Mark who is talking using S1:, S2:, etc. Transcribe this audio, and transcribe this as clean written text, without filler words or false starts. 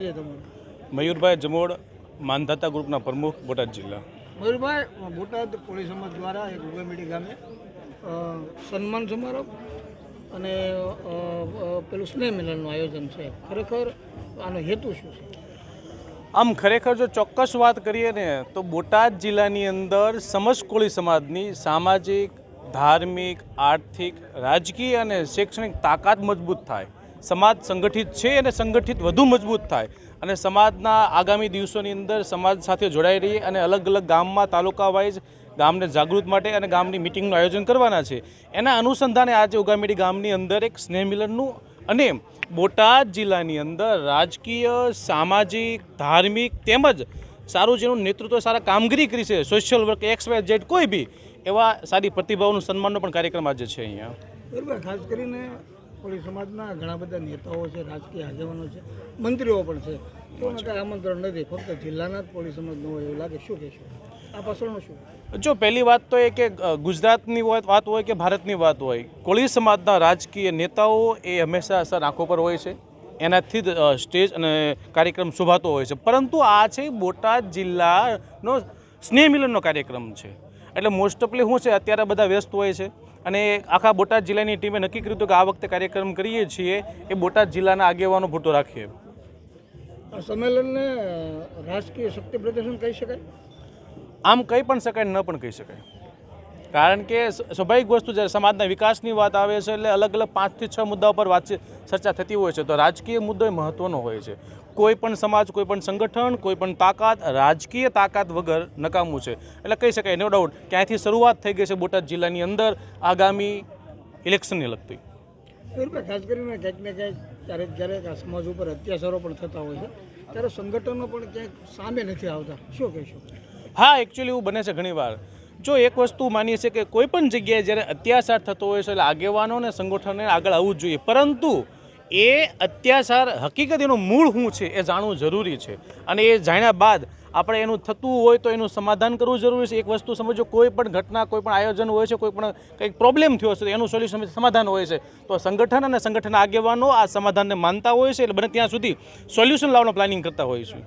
S1: મયુરભાઈ જમોડ માનધાતા ગ્રુપના પ્રમુખ બોટાદ જિલ્લા.
S2: મયુરભાઈ, બોટાદ પોલીસ સમાજ દ્વારા એક ઉગામેડી ગામે સન્માન સમારોહ અને પેલું સ્નેહ મિલનનું આયોજન છે. ખરેખર આનો હેતુ શું છે?
S1: આમ ખરેખર જો ચોક્કસ વાત કરીએ ને તો બોટાદ જિલ્લાની અંદર સમસ્ત કોળી સમાજની સામાજિક, ધાર્મિક, આર્થિક, રાજકીય અને શૈક્ષણિક તાકાત મજબૂત થાય, સમાજ સંગઠિત છે અને સંગઠિત વધુ મજબૂત થાય અને સમાજના આગામી દિવસોની અંદર સમાજ સાથે જોડાઈ રહીએ અને અલગ અલગ ગામમાં તાલુકા વાઇઝ ગામને જાગૃત માટે અને ગામની મિટિંગનું આયોજન કરવાના છે. એના અનુસંધાને આજે ઉગામેડી ગામની અંદર એક સ્નેહ મિલનનું અને બોટાદ જિલ્લાની અંદર રાજકીય, સામાજિક, ધાર્મિક તેમજ સારું જેનું નેતૃત્વ સારા કામગીરી કરી છે, સોશિયલ વર્ક XYZ કોઈ બી એવા સારી પ્રતિભાઓનું સન્માનનો પણ કાર્યક્રમ આજે છે અહીંયા.
S2: બરાબર. ખાસ કરીને કોળી સમાજના ઘણા બધા નેતાઓ છે, રાજકીય આગેવાનો છે, મંત્રીઓ પણ છે. તો કંઈ આમંત્રણ નથી, ફક્ત જિલ્લાના જ કોળી સમાજ ન હોય એવું લાગે. શું કહેશો આ પાછળનું શું?
S1: જો પહેલી વાત તો એ કે ગુજરાતની વાત હોય કે ભારતની વાત હોય, કોળી સમાજના રાજકીય નેતાઓ એ હંમેશા સર આંખો પર હોય છે, એનાથી જ સ્ટેજ અને કાર્યક્રમ શોભાતો હોય છે. પરંતુ આ છે બોટાદ જિલ્લાનો સ્નેહ મિલનનો કાર્યક્રમ છે, એટલે મોસ્ટ ઓફલી શું છે અત્યારે બધા વ્યસ્ત હોય છે અને આખા બોટાદ જિલ્લાની ટીમે નક્કી કર્યું હતું કે આ વખતે કાર્યક્રમ કરીએ છીએ એ બોટાદ જિલ્લાના આગેવાનો પૂરતો રાખીએ.
S2: આ સંમેલનને રાજકીય શક્તિ પ્રદર્શન કહી શકાય?
S1: આમ કહી પણ શકાય, ન પણ કહી શકાય. કારણ કે સ્વાભાવિક વસ્તુ જ્યારે સમાજના વિકાસની વાત આવે છે એટલે અલગ અલગ 5 થી 6 મુદ્દાઓ પર વાતચીત ચર્ચા થતી હોય છે. તો રાજકીય મુદ્દો એ મહત્ત્વનો હોય છે. કોઈ પણ સમાજ, કોઈ પણ સંગઠન, કોઈ પણ તાકાત રાજકીય તાકાત વગર નકામું છે. એટલે કહી શકાય નો ડાઉટ કે અહીંથી શરૂઆત થઈ ગઈ છે બોટાદ જિલ્લાની અંદર આગામી ઇલેક્શનને લગતી.
S2: ખાસ કરીને ક્યાંક ને ક્યાંક ક્યારેક આ સમાજ ઉપર અત્યાચારો પણ થતા હોય છે, ત્યારે સંગઠનો પણ ક્યાંક સામે નથી આવતા. શું કહેશો?
S1: હા, એકચ્યુઅલી એવું બને છે ઘણીવાર. જો એક વસ્તુ માનીએ છીએ કે કોઈ પણ જગ્યાએ જ્યારે અત્યાચાર થતો હોય છે એટલે આગેવાનો અને સંગઠનને આગળ આવવું જ જોઈએ, પરંતુ એ અત્યાચાર હકીકત એનું મૂળ શું છે એ જાણવું જરૂરી છે અને એ જાણ્યા બાદ આપણે એનું થતું હોય તો એનું સમાધાન કરવું જરૂરી છે. એક વસ્તુ સમજો, કોઈ પણ ઘટના, કોઈ પણ આયોજન હોય છે, કોઈ પણ કંઈક પ્રોબ્લેમ થયો છે તો એનું સોલ્યુશન સમાધાન હોય છે. તો સંગઠન અને સંગઠનના આગેવાનો આ સમાધાનને માનતા હોય છે એટલે બને ત્યાં સુધી સોલ્યુશન લાવવાનું પ્લાનિંગ કરતા હોય છે.